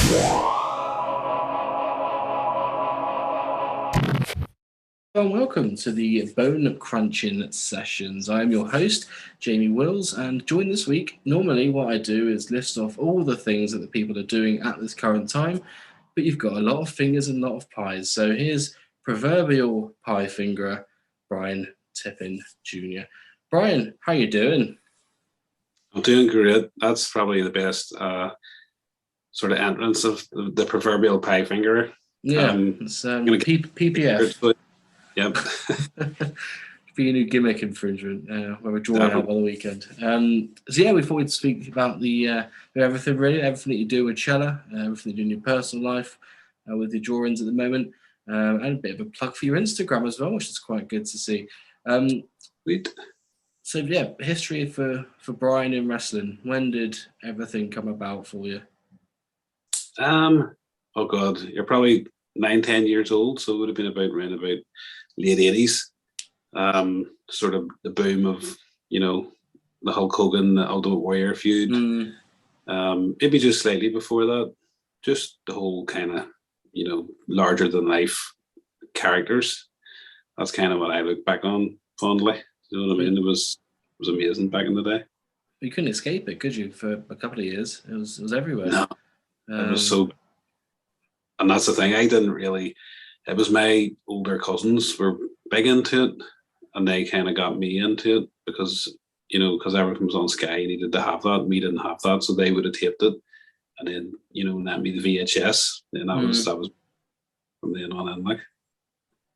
And welcome to the Bone Crunching Sessions. I am your host, Jamie Wills, and join this week. Normally, what I do is list off all the things that the people are doing at this current time, but you've got a lot of fingers and a lot of pies. So here's proverbial pie fingerer, Brian Tippin Jr. Brian, how you doing? I'm doing great. That's probably the best sort of entrance of the proverbial pie finger. Yeah, it's PPF. Yep. Be a new gimmick infringement where we're drawing out on the weekend. So yeah, we thought we'd speak about the everything really, everything that you do with Chella, everything you do in your personal life with your drawings at the moment, and a bit of a plug for your Instagram as well, which is quite good to see. Sweet. So yeah, history for Brian in wrestling. When did everything come about for you? Oh God, you're probably 9, 10 years old, so it would have been around about late 80s. Sort of the boom of, the Hulk Hogan, the Ultimate Warrior feud. Maybe just slightly before that, just the whole kind of, larger than life characters. That's kind of what I look back on fondly. You know what I mean? It was amazing back in the day. You couldn't escape it, could you? For a couple of years, it was everywhere. No, it was so. And that's the thing. I didn't really. It was my older cousins were big into it, and they kind of got me into it because everything was on Sky. You needed to have that. We didn't have that, so they would have taped it, and then lent me the VHS. And that was from then on in. Like,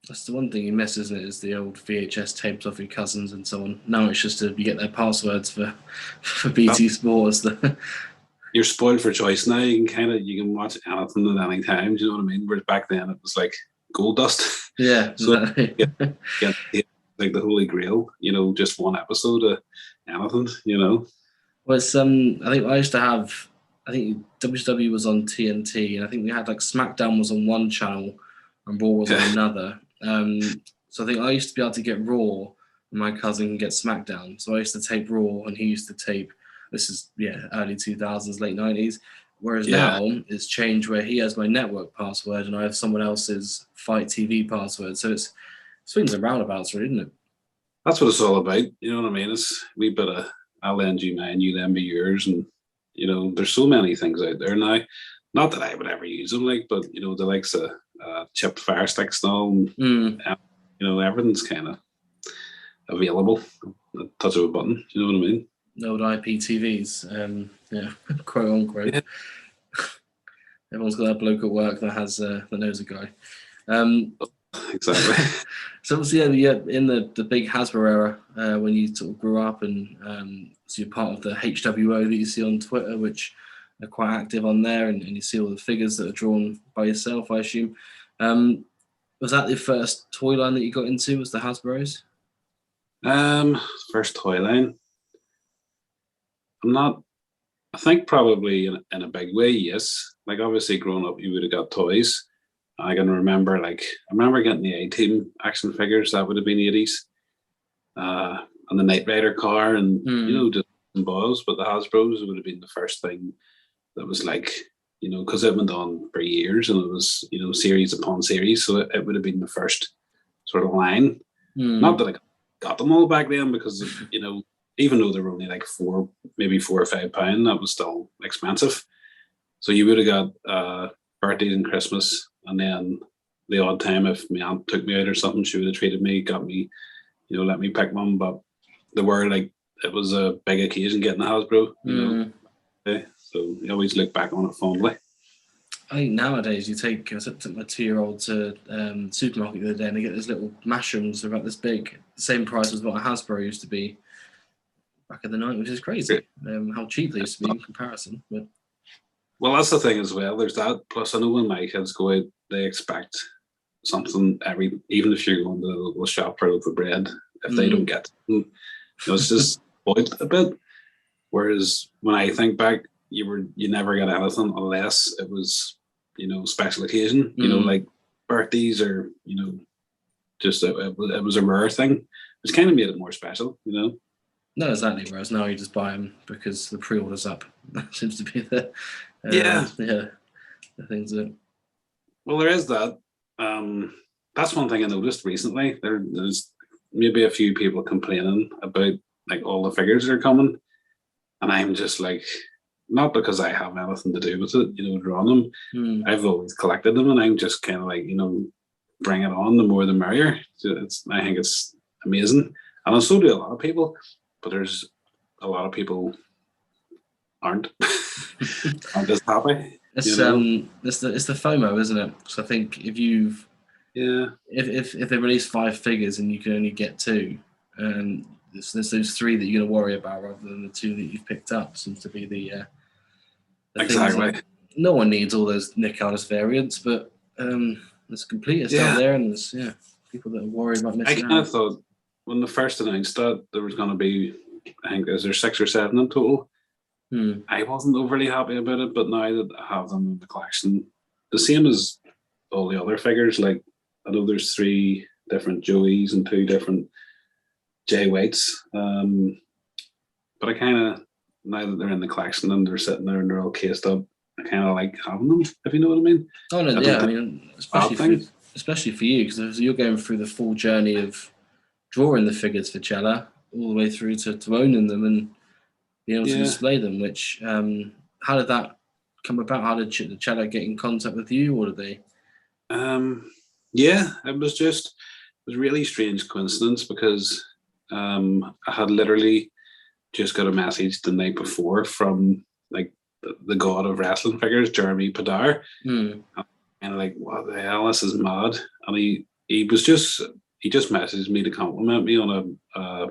that's the one thing you miss, isn't it? Is the old VHS tapes off your cousins and so on. Now it's just you get their passwords for BT Sports. You're spoiled for choice now. You can watch anything at any time. Do you know what I mean? Whereas back then it was like gold dust. Yeah, so get like the Holy Grail. Just one episode of anything. Well, it's I think I used to have. I think WCW was on TNT, and I think we had like SmackDown was on one channel, and Raw was on another. So I think I used to be able to get Raw, and my cousin can get SmackDown. So I used to tape Raw, and he used to tape. This is early 2000s, late 90s. Whereas now it's changed where he has my network password and I have someone else's Fight TV password. So it's swings and roundabouts, really, isn't it? That's what it's all about. You know what I mean? It's a wee bit of I'll lend you mine, you lend me yours, and there's so many things out there now. Not that I would ever use them, but the likes of chipped fire sticks and all, and, everything's kind of available. A touch of a button. You know what I mean? Old IPTVs, quote unquote. Yeah. Everyone's got that bloke at work that has that knows a guy. Exactly. So obviously, in the big Hasbro era, when you sort of grew up, and so you're part of the HWO that you see on Twitter, which are quite active on there, and you see all the figures that are drawn by yourself, I assume. Was that the first toy line that you got into? Was the Hasbro's? First toy line. I think probably in a big way, yes. Like obviously growing up, you would have got toys. I can remember, I remember getting the A-Team action figures. That would have been 80s. And the Knight Rider car and, just balls. But the Hasbro's would have been the first thing that was because it went on for years and it was, series upon series. So it would have been the first sort of line. Not that I got them all back then because, even though they were only like maybe £4 or £5, that was still expensive. So you would have got birthdays and Christmas, and then the odd time if my aunt took me out or something, she would have treated me, got me, let me pick one. But they were it was a big occasion getting a Hasbro, So you always look back on it fondly. I think nowadays I took my 2-year-old to supermarket the other day, and they get those little mushrooms about this big, the same price as what a Hasbro used to be back in the night, which is crazy. How cheap they used to be in comparison. But well, that's the thing as well. There's that. Plus, I know when my kids go out, they expect something even if you're going to the local shop for a loaf of bread, if they don't get it, it's just spoiled a bit. Whereas when I think back, you never got anything unless it was, special occasion, like birthdays or, just it was a rare thing, which kind of made it more special, No, exactly. Whereas now you just buy them because the pre-order's up. That seems to be the the things that. Well, there is that. That's one thing I noticed recently. There's maybe a few people complaining about like all the figures that are coming, and I'm just like, not because I have anything to do with it, drawing them. I've always collected them, and I'm just kind of like, bring it on. The more, the merrier. So I think it's amazing, and so do a lot of people. But there's a lot of people aren't as happy. It's the FOMO, isn't it? So I think if they release 5 figures and you can only get 2, and there's those 3 that you're going to worry about rather than the 2 that you've picked up, seems to be the exactly. No one needs all those Nick Aldis variants, but there's completists out there, and there's people that are worried about missing out. I kind of thought when they first announced that there was going to be, I think, is there 6 or 7 in total? I wasn't overly happy about it, but now that I have them in the collection, the same as all the other figures, like I know there's 3 different Joeys and 2 different Jay Whites, but I kind of, now that they're in the collection and they're sitting there and they're all cased up, I kind of like having them, if you know what I mean. Oh no, I mean, especially for you, because you're going through the full journey of drawing the figures for Chella, all the way through to owning them and being able to display them. Which, how did that come about? How did Chella get in contact with you, or did they? It was a really strange coincidence because I had literally just got a message the night before from like the god of wrestling figures, Jeremy Padar, and like, what the hell, this is mad. And he just messaged me to compliment me on a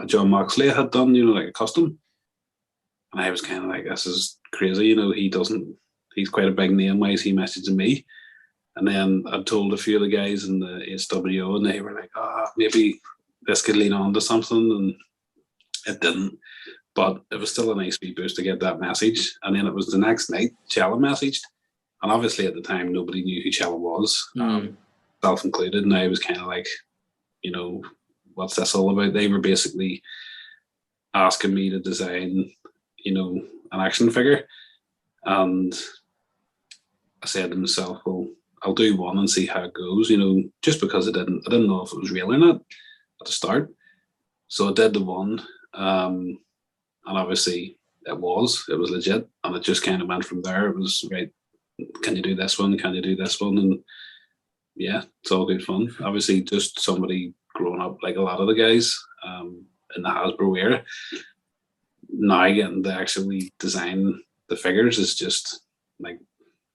John Moxley had done, like a custom, and I was kind of like, this is crazy. He's quite a big name. Why is he messaging me? And then I told a few of the guys in the HWO, and they were like, maybe this could lean on to something, and it didn't. But it was still a nice wee boost to get that message. And then it was the next night, Chella messaged. And obviously at the time, nobody knew who Chella was, self included. And I was kind of like, what's this all about? They were basically asking me to design, an action figure. And I said to myself, well, I'll do one and see how it goes, just because I didn't know if it was real or not at the start. So I did the one. And obviously it was legit, and it just kind of went from there. It was, right, can you do this one? Can you do this one? And yeah, it's all good fun. Obviously just somebody growing up like a lot of the guys in the Hasbro era, now getting to actually design the figures is just like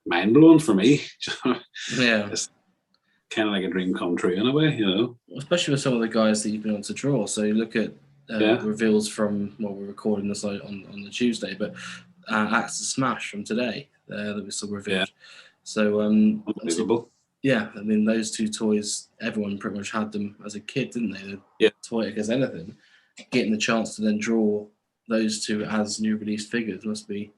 mind blowing for me. Yeah. It's kind of like a dream come true in a way, Especially with some of the guys that you've been able to draw. So you look at reveals from, we're recording this on the Tuesday, but Axis Smash from today that we still revealed. Yeah. So unbelievable. I mean, those 2 toys, everyone pretty much had them as a kid, didn't they? The toy as anything. Getting the chance to then draw those 2 as new released figures must be.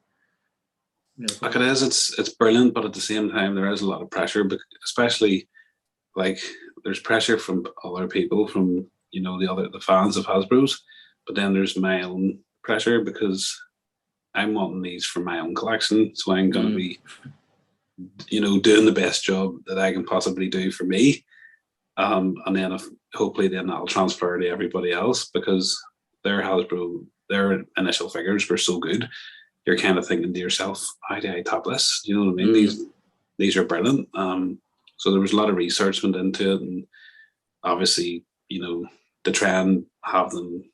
Like it is, it's brilliant, but at the same time there is a lot of pressure, especially like there's pressure from other people, from the fans of Hasbro's, but then there's my own pressure because I'm wanting these for my own collection, so I'm going to be doing the best job that I can possibly do for me, and then hopefully then that'll transfer to everybody else, because their initial figures were so good. You're kind of thinking to yourself, how do I top this? You know what I mean? These are brilliant. So there was a lot of research went into it, and obviously to try and have them,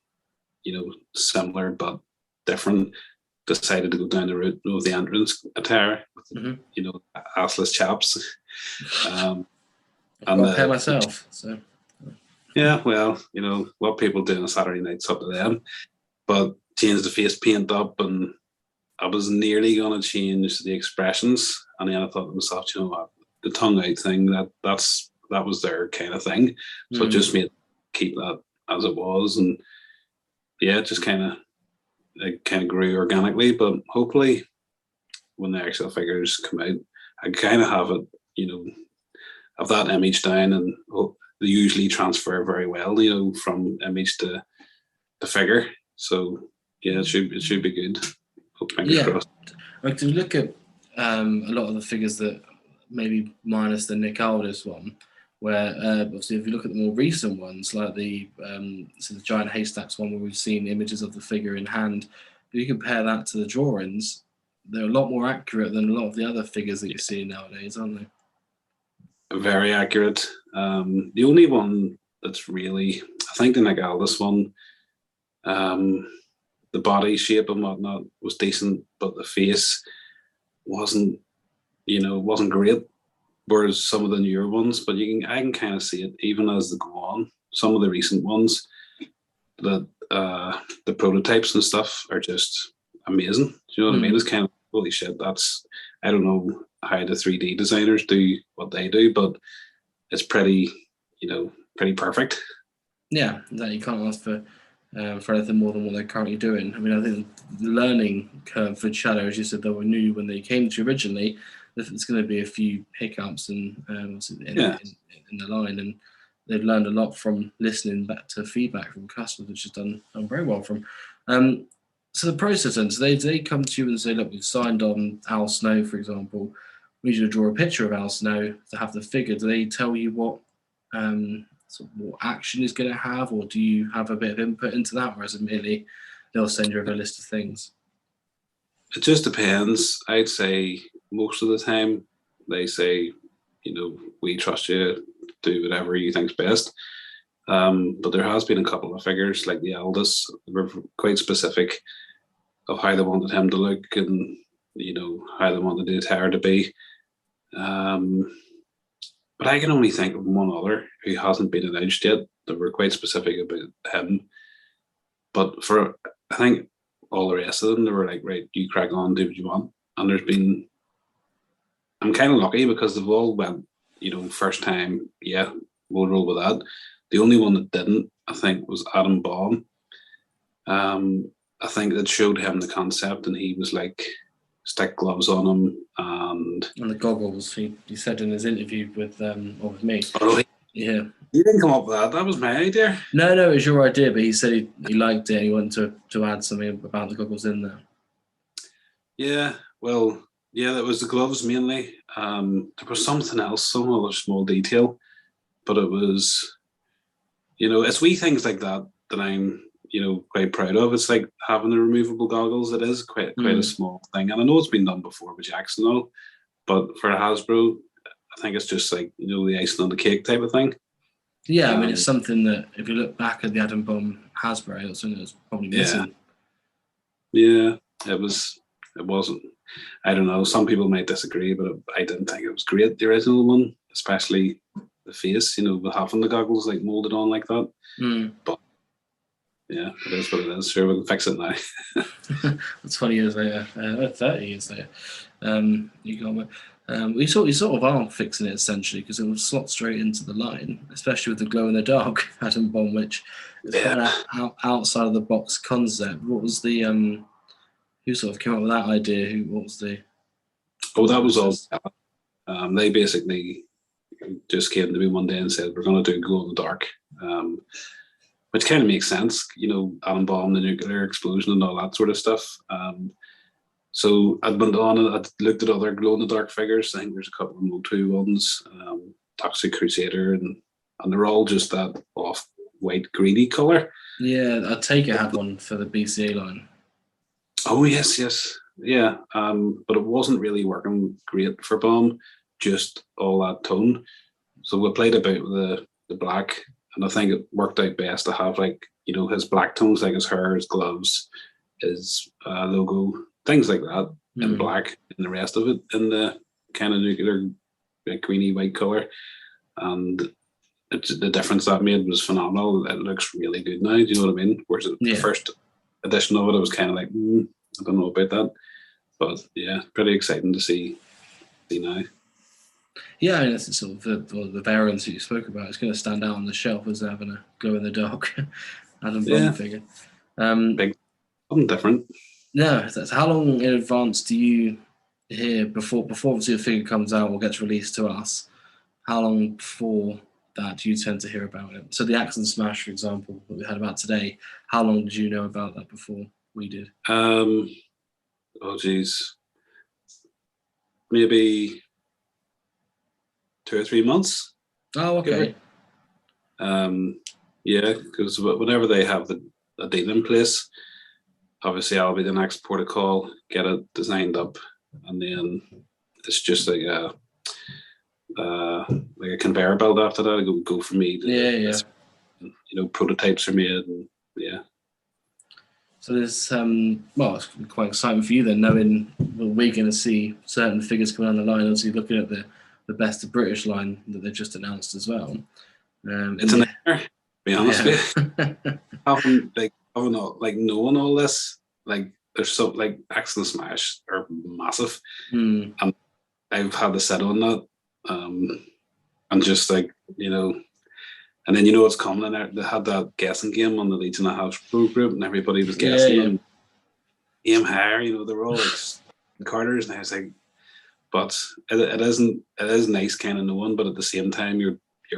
similar but different, decided to go down the route of the entrance attire with, assless chaps. And I'll pay myself. So yeah, well, what people do on a Saturday night's up to them. But change the face paint up, and I was nearly going to change the expressions, and then I thought to myself, what, the tongue out thing, that was their kind of thing. So it just made keep that as it was, and it just kind of grew organically. But hopefully when the actual figures come out, I kind of have it, have that image down, and they usually transfer very well, from image to the figure. So it should be good. Fingers crossed. Like, to look at a lot of the figures that maybe minus the Nick Aldis one, where obviously if you look at the more recent ones, like the Giant Haystacks one, where we've seen images of the figure in hand, if you compare that to the drawings, they're a lot more accurate than a lot of the other figures that you see nowadays, aren't they? Very accurate. The only one that's really, I think the Nick Aldis one, the body shape and whatnot was decent, but the face wasn't, wasn't great. Whereas some of the newer ones, but I can kind of see it even as they go on. Some of the recent ones, that the prototypes and stuff are just amazing. Do you know what I mean? It's kind of holy shit. I don't know how the 3D designers do what they do, but it's pretty perfect. Yeah, that you can't ask for anything more than what they're currently doing. I mean, I think the learning curve for Chella, as you said, they were new when they came to originally. There's going to be a few hiccups in the line, and they've learned a lot from listening back to feedback from customers, which has done very well for them. So the process then, so they come to you and say, look, we've signed on Al Snow, for example. We need you to draw a picture of Al Snow to have the figure. Do they tell you what what action is going to have, or do you have a bit of input into that, or is it merely they'll send you over a list of things? It just depends. I'd say most of the time they say, we trust you, do whatever you think's best. But there has been a couple of figures like the eldest were quite specific of how they wanted him to look and how they wanted the attire to be. But I can only think of one other who hasn't been announced yet that were quite specific about him. But for, I think, all the rest of them, they were like, right, you crack on, do what you want. And I'm kind of lucky because they've all went, first time, yeah, we'll roll with that. The only one that didn't, I think, was Adam Baum. I think that showed him the concept and he was like, stick gloves on him and the goggles. He said in his interview with me. Oh, yeah. He didn't come up with that. That was my idea. No, it was your idea, but he said he liked it and he wanted to add something about the goggles in there. Yeah, well, yeah, that was the gloves mainly. There was something else, some other small detail, but it was, it's wee things like that that I'm, quite proud of. It's like having the removable goggles. It is quite a small thing, and I know it's been done before with Jackson though, but for Hasbro, I think it's just like the icing on the cake type of thing. Yeah, I mean, it's something that if you look back at the Adam Bomb Hasbro, it's something that's probably missing. Yeah, it wasn't. I don't know. Some people might disagree, but I didn't think it was great. The original one, especially the face, with having the goggles like molded on like that. But yeah, it is what it is. Sure, we can fix it now. That's 20 years later, 30 years later. You got we sort of are fixing it essentially because it will slot straight into the line, especially with the glow in the dark Atom Bomb, which is kind of outside of the box concept. What was the who sort of came up with that idea? What was the? Oh, that was all. They basically just came to me one day and said we're going to do glow in the dark. Which kind of makes sense, atom bomb, the nuclear explosion and all that sort of stuff. So I'd went on and I'd looked at other glow-in-the-dark figures. I think there's a couple of Motu ones, Toxic Crusader, and they're all just that off-white, greeny colour. Yeah, I take it had one for the BCA line. Oh, yes. Yeah, but it wasn't really working great for Bomb, just all that tone. So we played about with the black, and I think it worked out best to have his black tones, like his hair, his gloves, his logo, things like that in black, and the rest of it in the kind of nuclear greeny white color. And the difference that made was phenomenal. It looks really good now. Do you know what I mean? Whereas the first edition of it was kind of like, I don't know about that. But yeah, pretty exciting to see now. Yeah, I mean, that's sort of the variants that you spoke about. It's going to stand out on the shelf as having a glow in the dark Adam Bomb figure. Big, something different. No, that's how long in advance do you hear before obviously the figure comes out or gets released to us? How long before that do you tend to hear about it? So the Axe and Smash, for example, that we heard about today, how long did you know about that before we did? Oh geez. maybe 2 or 3 months. Oh, okay. Yeah, because whenever they have a deal in place, obviously I'll be the next port of call, get it designed up, and then it's just like a conveyor belt after that. I go for me. Yeah. Prototypes are made, and yeah. So there's well, it's quite exciting for you then, knowing we're going to see certain figures coming down the line. Obviously, looking at the best of British line that they've just announced as well. It's an honor, to be honest with you. having like knowing all this, like there's so like X and Smash are massive, and I've had to sit on that, and just like and then it's coming, and they had that guessing game on the Legion of House group, and everybody was guessing and aim higher. They were all like Carters, and I was like, but it is nice kind of knowing, but at the same time you're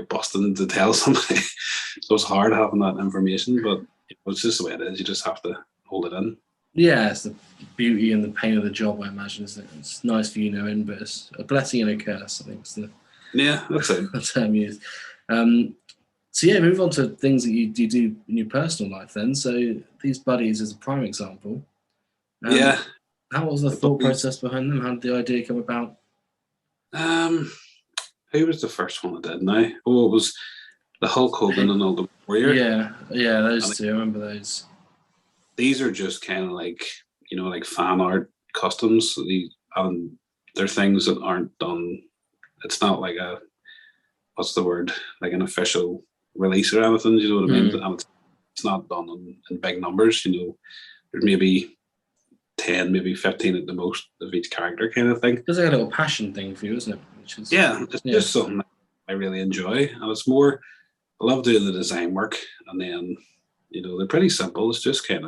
busting to tell somebody, so it's hard having that information. But it's just the way it is. You just have to hold it in. Yeah, it's the beauty and the pain of the job, I imagine. It's nice for you knowing, but it's a blessing and a curse, I think. It's that's it. The term used. So yeah, move on to things that you do in your personal life then. So these buddies is a prime example. How was the thought process behind them? How did the idea come about? Who was the first one I did now? Oh, it was the Hulk Hogan and Ultimate Warrior. Yeah, those two. I remember those. These are just kind of like, like fan art customs. They're things that aren't done. It's not like what's the word? Like an official release or anything. You know what I mean? And it's not done in big numbers. There's maybe 10, maybe 15 at the most of each character kind of thing. There's like a little passion thing for you, isn't it? It's just something I really enjoy, and it's more, I love doing the design work, and then they're pretty simple. It's just kind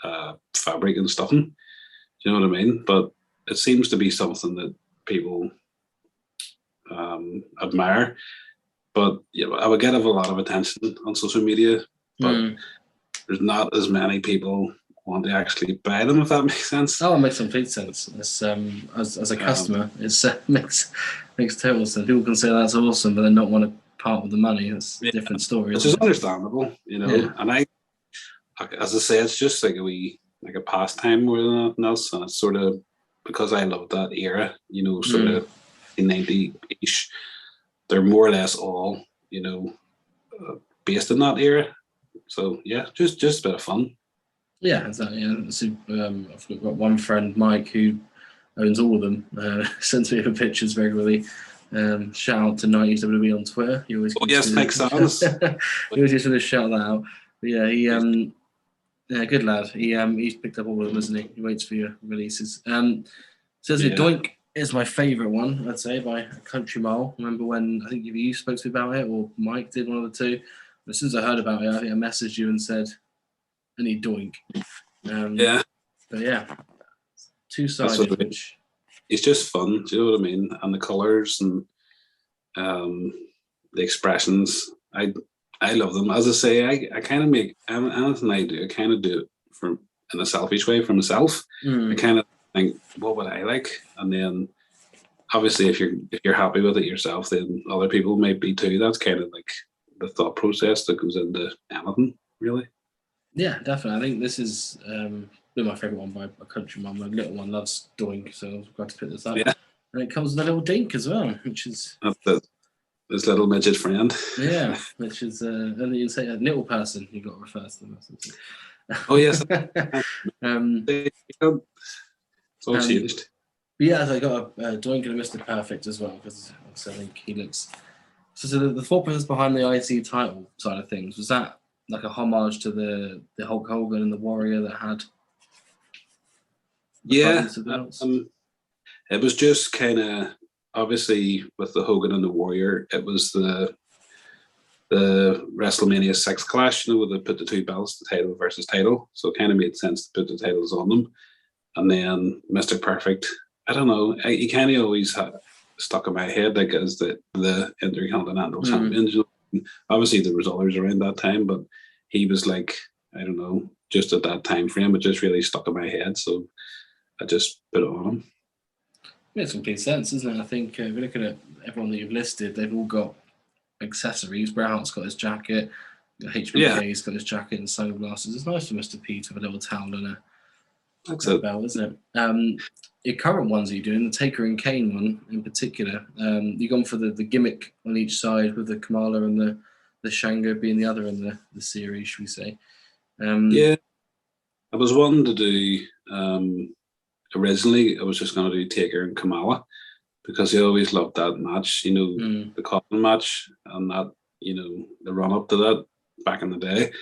of fabric and stuffing. Do you know what I mean? But it seems to be something that people admire. But I would get a lot of attention on social media, but there's not as many people want to actually buy them, if that makes sense. Oh, it makes complete sense. It's, as a customer, it makes total sense. People can say that's awesome, but then not want to part with the money. It's a different story. It's just understandable, And I, as I say, it's just like a pastime more than anything else, and it's sort of because I love that era, sort of 90-ish. They're more or less all, based in that era. So yeah, just a bit of fun. Yeah, exactly. Yeah. So, I've got one friend, Mike, who owns all of them. Sends me pictures regularly. Shout out to 90s WWE on Twitter. He always makes sense. He always just want to shout that out. But yeah, he good lad. He's picked up all of them, hasn't he? He waits for your releases. Says Doink is my favourite one, I'd say, by a country mile. Remember when I think you spoke to me about it, or Mike did, one of the two. As soon as I heard about it, I think I messaged you and said, I need Doink. But yeah, two-sided. It's just fun. Do you know what I mean? And the colours and the expressions. I love them. As I say, I kind of make anything I do. I kind of do it in a selfish way for myself. I kind of think, what would I like? And then, obviously, if you're happy with it yourself, then other people might be too. That's kind of like the thought process that goes into anything, really. Yeah, definitely. I think this is been my favourite one by a country mum. My little one loves Doink, so I was glad to pick this up. Yeah. And it comes with a little dink as well, which is his little midget friend. Yeah, which is and then you say a little person you got to refer to them. Oh yes. It's all changed. But yeah, I got a Doink and a Mr. Perfect as well, because I think he looks. So the thought process behind the IC title side of things, was that like a homage to the Hulk Hogan and the Warrior that had? It was just kind of, obviously with the Hogan and the Warrior, it was the WrestleMania 6 clash, where they put the two belts, the title versus title, so it kind of made sense to put the titles on them. And then Mr. Perfect, I don't know, he kind of always had stuck in my head like as the Intercontinental Champion. Obviously there was others around that time, but he was like, I don't know, just at that time frame, it just really stuck in my head, so I just put it on him. Makes complete sense, doesn't it? I think if you're looking at everyone that you've listed, they've all got accessories. Brown's got his jacket. Yeah, HBK's got his jacket and sunglasses. It's nice for Mr. P to have a little towel that's and a it. belt, isn't it? Your current ones that you're doing, the Taker and Kane one in particular, you've gone for the gimmick on each side with the Kamala and the Shango being the other in the series, should we say? Yeah, I was wanting to do. Originally, I was just going to do Taker and Kamala because I always loved that match. The Coffin match and that, the run up to that back in the day.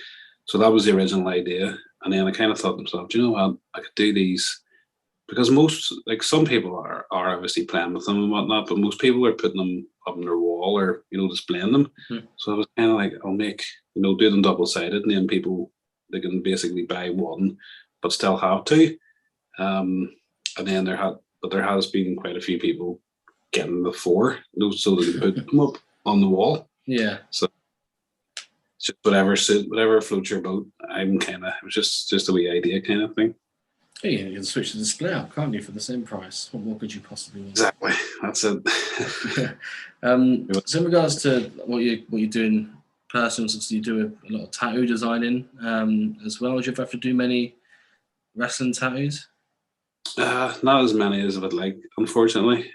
So that was the original idea. And then I kind of thought to myself, do you know what? I could do these because most, like some people are obviously playing with them and whatnot, but most people are putting them up on their wall or, displaying them. So I was kind of like, I'll make, do them double sided and then people, they can basically buy one, but still have two. And then there has been quite a few people getting the four, so they can put them up on the wall. Yeah. So just whatever floats your boat. It was just a wee idea kind of thing. Hey, you can switch the display out, can't you, for the same price? What more could you possibly want? Exactly. That's it. So in regards to what you're doing personally, since you do a lot of tattoo designing as well, do you ever have to do many wrestling tattoos? Not as many as I would like, unfortunately.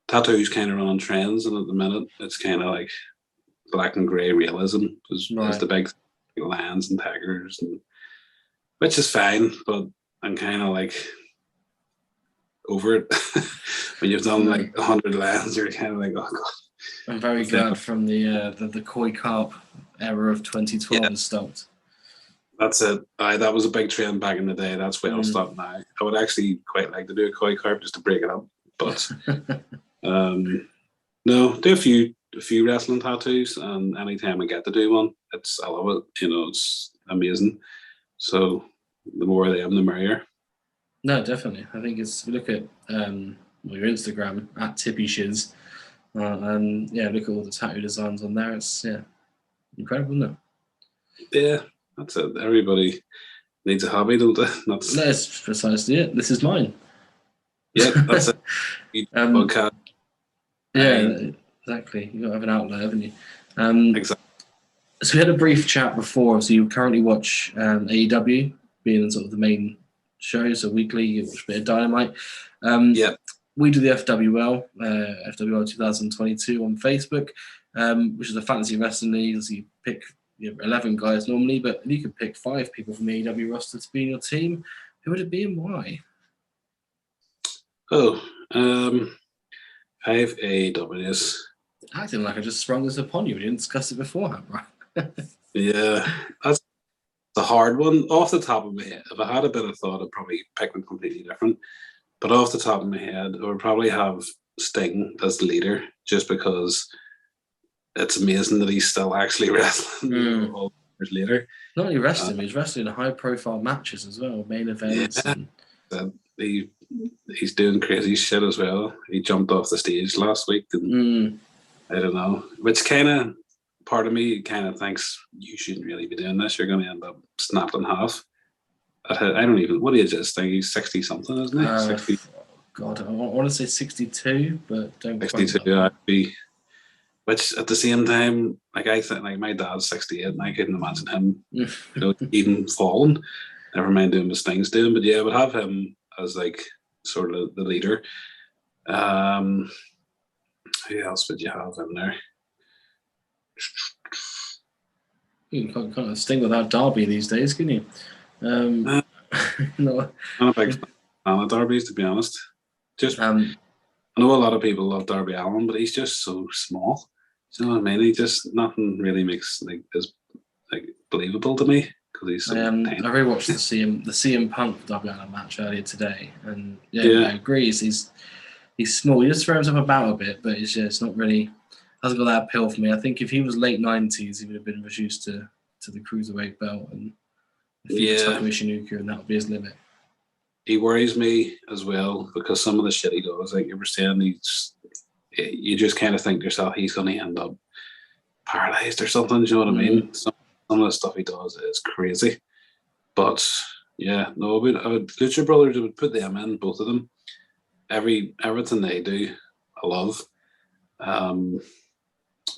Tattoos kind of run on trends, and at the minute, it's kind of like black and grey realism is the big lions and tigers, which is fine, but I'm kind of like over it. When you've done like 100 lions, you're kind of like, oh god. I'm very glad from the koi carp era of 2012 has stopped. That's it. That was a big trend back in the day. That's why I'll stop now. I would actually quite like to do a koi carp just to break it up, but no, do a few wrestling tattoos, and anytime I get to do one, I love it. It's amazing. So the more of them, the merrier. No, definitely. I think if you look at your Instagram at Tippy Shiz, and look at all the tattoo designs on there. It's incredible, isn't it? Yeah, that's it. Everybody needs a hobby, don't they? That's precisely it. This is mine. Yeah, that's it. Podcast. Yeah, exactly. You've got to have an outlet, haven't you? Exactly. So we had a brief chat before. So you currently watch AEW, being sort of the main show, so weekly. You watch a bit of Dynamite. Yeah. We do the FWL, FWL 2022 on Facebook, which is a fantasy wrestling league. So you pick 11 guys normally, but you could pick 5 people from the AEW roster to be in your team. Who would it be and why? Oh, 5 AEWs. Acting like I just sprung this upon you. We didn't discuss it beforehand, right? Yeah, that's the hard one. Off the top of my head, if I had a bit of thought, I'd probably pick them completely different. But off the top of my head, I would probably have Sting as the leader, just because it's amazing that he's still actually wrestling all years later. Not only wrestling, he's wrestling in high-profile matches as well, main events. Yeah, he's doing crazy shit as well. He jumped off the stage last week, and I don't know, which kind of part of me kind of thinks you shouldn't really be doing this. You're going to end up snapped in half. I don't even. What age is Sting? He's 60 something, isn't he? 60. God, I want to say 62, but don't. 62. Which at the same time, like I think, like my dad's 68, and I couldn't imagine him, even falling. Never mind doing what Sting's doing, but yeah, I would have him as like sort of the leader. Who else would you have in there? You can't Sting without Darby these days, can you? No. I'm a big fan of Darby's, to be honest. I know a lot of people love Darby Allin, but he's just so small. Do you know what I mean? He just nothing really makes as believable to me because he's so tiny. I rewatched the CM Punk Darby Allin match earlier today, and I agree. He's small. He just throws himself about a bit, but it's not really hasn't got that appeal for me. I think if he was late 90s, he would have been reduced to the cruiserweight belt, and if he was Taka Michinoku, and that would be his limit. He worries me as well because some of the shit he does, like you were saying, you just kind of think to yourself he's going to end up paralyzed or something. Do you know what I mean? Some of the stuff he does is crazy. But yeah, no, I would Lucha Brothers, I would put them in, both of them. everything they do, I love. Um,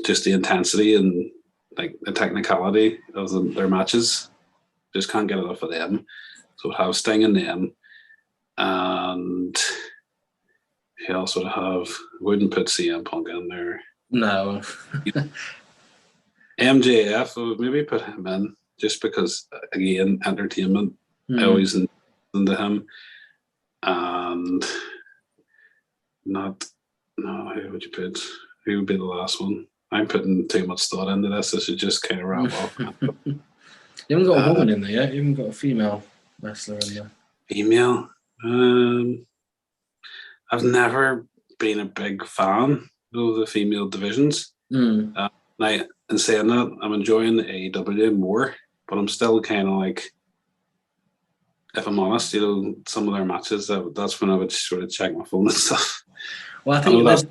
just the intensity and like the technicality of their matches. Just can't get enough of them. So it have Sting in them, and who else would I have? Wouldn't put CM Punk in there. No. MJF, I would maybe put him in just because, again, entertainment. I always into him, and not. No, who would you put? Who would be the last one? I'm putting too much thought into this. I should just kind of wrap up. You haven't got a woman in there yet. You haven't got a female wrestler in there. Female. I've never been a big fan of the female divisions. Now, in saying that, I'm enjoying the AEW more, but I'm still kind of like, if I'm honest, some of their matches, that's when I would sort of check my phone and stuff. Well, I think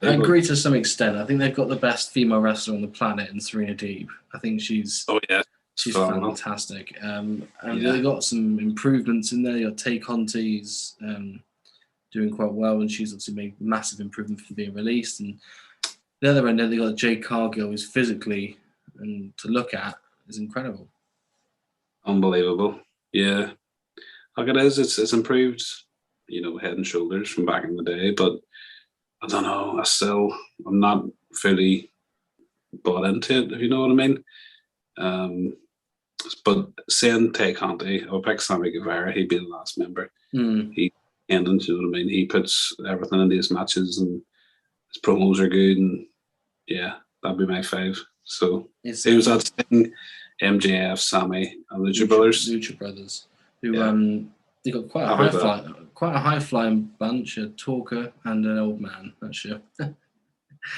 I agree to some extent. I think they've got the best female wrestler on the planet in Serena Deeb. I think she's fantastic. And they got some improvements in there. Your Tay Conti's doing quite well, and she's obviously made massive improvement from being released. And the other end, they got Jade Cargill, who's physically and to look at is incredible. Unbelievable. Yeah. Like it is, it's improved, head and shoulders from back in the day, but I don't know, I'm not fully bought into it, if you know what I mean. But saying Tay Conti, I'll pick Sammy Guevara, he'd be the last member. He ended, you know what I mean? He puts everything into his matches and his promos are good, and yeah, that'd be my 5. So it was that thing, MJF, Sammy, and Lucha Brothers. Lucha Brothers. Who they got quite a high flying bunch, a talker and an old man. That's your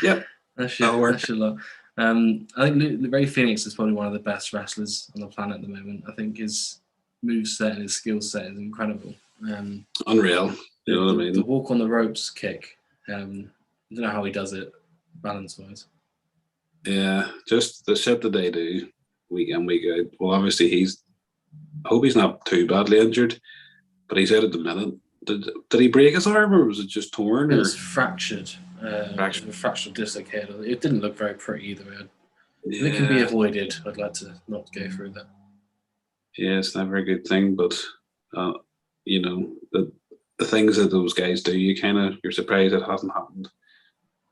Yep. That's your lot. I think Ray Phoenix is probably one of the best wrestlers on the planet at the moment. I think his moveset and his skill set is incredible. Unreal. You know what I mean? The walk on the ropes kick. I don't know how he does it balance wise. Yeah, just the shit that they do week in, week out. Well, obviously I hope he's not too badly injured, but he's out at the minute. Did he break his arm, or was it just torn? It was fractured. Fractured dislocated. It didn't look very pretty either. It can be avoided. I'd like to not go through that. Yeah, it's never a good thing, but the things that those guys do, you're surprised it hasn't happened,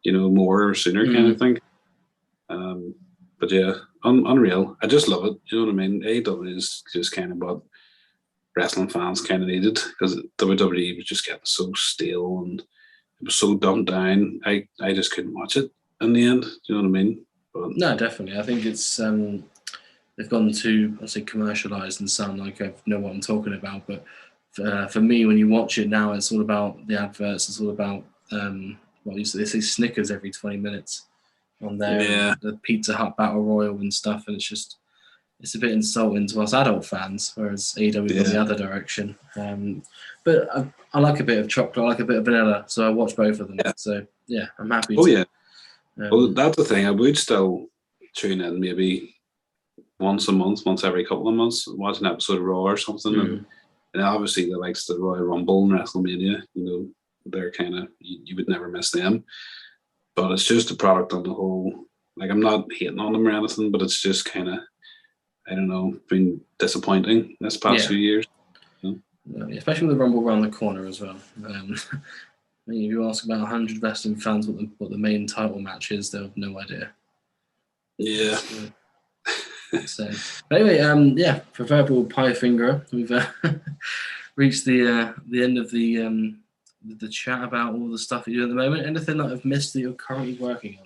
more or sooner, kind of thing. But yeah, unreal. I just love it. You know what I mean? AEW is just kind of what wrestling fans kind of needed, because WWE was just getting so stale and it was so dumbed down. I just couldn't watch it in the end. Do you know what I mean? But, no, definitely. I think it's they've gone too, I say, commercialized and sound like I know what I'm talking about. But for me, when you watch it now, it's all about the adverts. It's all about they say Snickers every 20 minutes on there, the Pizza Hut Battle Royal and stuff, and it's a bit insulting to us adult fans, whereas AEW gone the other direction. But I like a bit of chocolate, I like a bit of vanilla, so I watch both of them. Yeah. So yeah, I'm happy. Well, that's the thing. I would still tune in maybe once a month, once every couple of months, watch an episode of Raw or something. And obviously the likes of the Royal Rumble and WrestleMania, they're kind of, you would never miss them. But it's just a product on the whole. Like, I'm not hating on them or anything, but it's just kind of, I don't know, been disappointing this past few years. Especially with the Rumble around the corner as well. If you ask about 100 wrestling fans what the main title match is, they'll have no idea. Yeah. So anyway, proverbial pie finger. We've reached the end of the chat about all the stuff you do at the moment. Anything that I've missed that you're currently working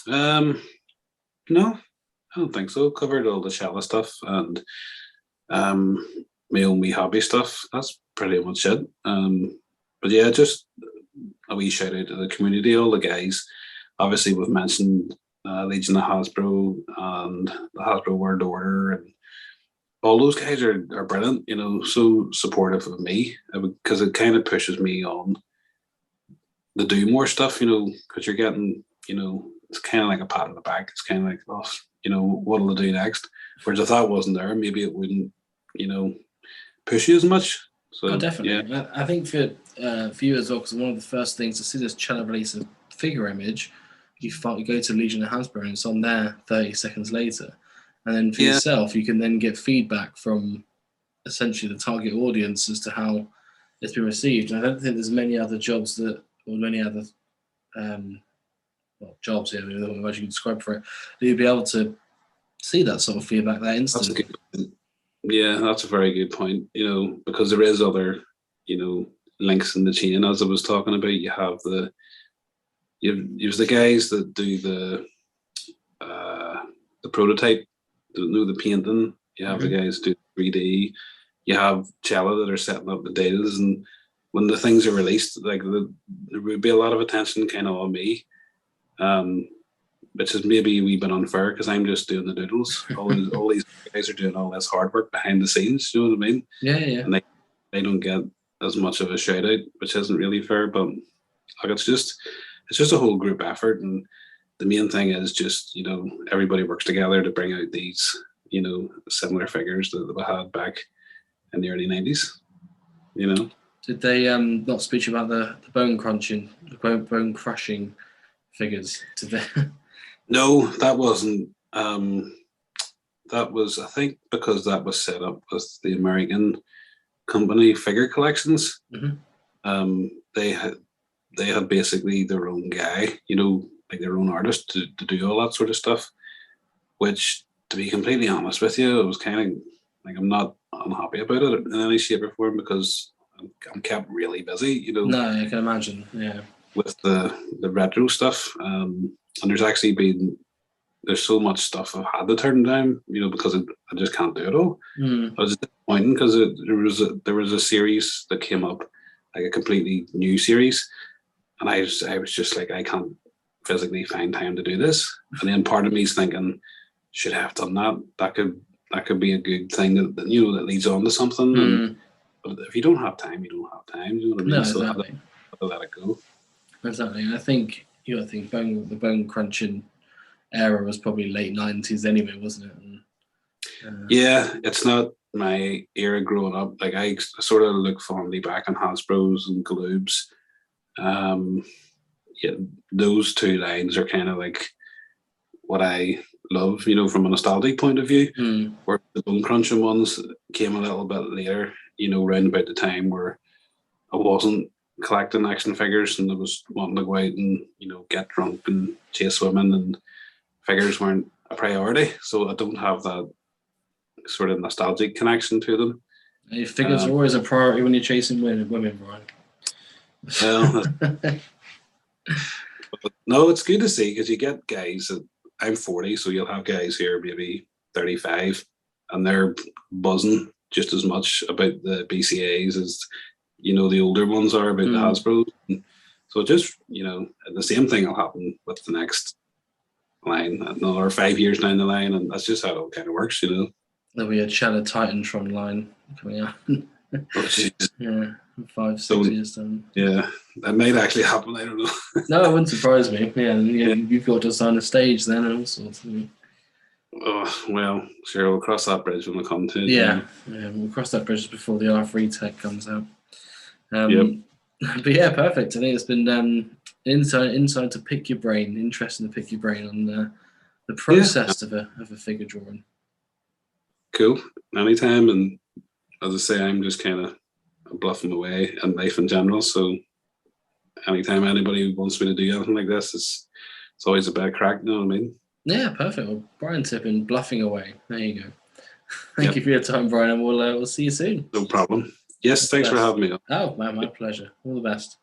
on? No, I don't think so. Covered all the Chella stuff and my own hobby stuff. That's pretty much it. But yeah, just a wee shout out to the community, all the guys. Obviously, we've mentioned Legion of Hasbro and the Hasbro World Order, and all those guys are brilliant, so supportive of me, because it kind of pushes me on to do more stuff, because you're getting, it's kind of like a pat on the back. It's kind of like, what'll I do next? Whereas if that wasn't there, maybe it wouldn't, push you as much. So definitely. Yeah. I think for you as well, because one of the first things, as soon as Chella release a figure image, you go to Legion of Hasbro and it's on there 30 seconds later. And then for yourself, you can then get feedback from essentially the target audience as to how it's been received. And I don't think there's many other jobs or many other jobs, I don't know what you can describe for it, that you'd be able to see that sort of feedback that instant. That's a good point. Yeah, that's a very good point. Because there is other, links in the chain, as I was talking about. You have the guys that do the prototype, the painting. You have the guys do 3D. You have Chella that are setting up the deals, and when the things are released, like there would be a lot of attention kind of on me, which is maybe a wee bit unfair because I'm just doing the doodles. All these guys are doing all this hard work behind the scenes. You know what I mean? Yeah. And they don't get as much of a shout out, which isn't really fair. But like it's just a whole group effort, and the main thing is just everybody works together to bring out these similar figures that we had back in the early 90s. Did they not speak about the bone crushing figures? Did they? No, that wasn't. That was, I think, because that was set up with the American company Figure Collections. They had basically their own guy, like their own artist to do all that sort of stuff. Which, to be completely honest with you, it was kind of like I'm not unhappy about it in any shape or form because I'm kept really busy. No, I can imagine. Yeah. With the retro stuff, and there's so much stuff I've had to turn down, because I just can't do it all. I was disappointed because there was a series that came up, like a completely new series, and I was just like, I can't physically find time to do this. And then part of me is thinking, should I have done that? That could be a good thing that that leads on to something. And, but if you don't have time, you don't have time. You know what I mean? No, exactly. So I have to let it go. Exactly. I think the bone crunching era was probably late 90s anyway, wasn't it? Yeah, it's not my era growing up. Like I sort of look fondly back on Hasbro's and Galoob's. Those two lines are kind of like what I love, from a nostalgic point of view. Where the bone crunching ones came a little bit later, round about the time where I wasn't collecting action figures and I was wanting to go out and get drunk and chase women, and figures weren't a priority, so I don't have that sort of nostalgic connection to them. Your figures are always a priority when you're chasing women, Brian. Well, no, it's good to see because you get guys that I'm 40, so you'll have guys here maybe 35, and they're buzzing just as much about the BCAs as the older ones are about the Hasbro. So just the same thing will happen with the next line, another 5 years down the line, and that's just how it kind of works. There'll be a Chella Titantron line coming out. Oh, yeah, 5-6 years down. Yeah, that might actually happen. I don't know. No, it wouldn't surprise me. Yeah, you've got to sign a stage then and all sorts. Oh, well, sure, we'll cross that bridge when we come to it. Yeah, we'll cross that bridge before the R3 tech comes out. But yeah, perfect. I think it's been insight to pick your brain. Interesting to pick your brain on the process of a figure drawing. Cool. Anytime, and as I say, I'm just kind of bluffing away in life in general. So anytime anybody wants me to do anything like this, it's always a bad crack. You know what I mean? Yeah, perfect. Well, Brian Tippin, bluffing away. There you go. Thank you for your time, Brian, and we'll see you soon. No problem. Yes, thanks for having me on. Oh, my pleasure. All the best.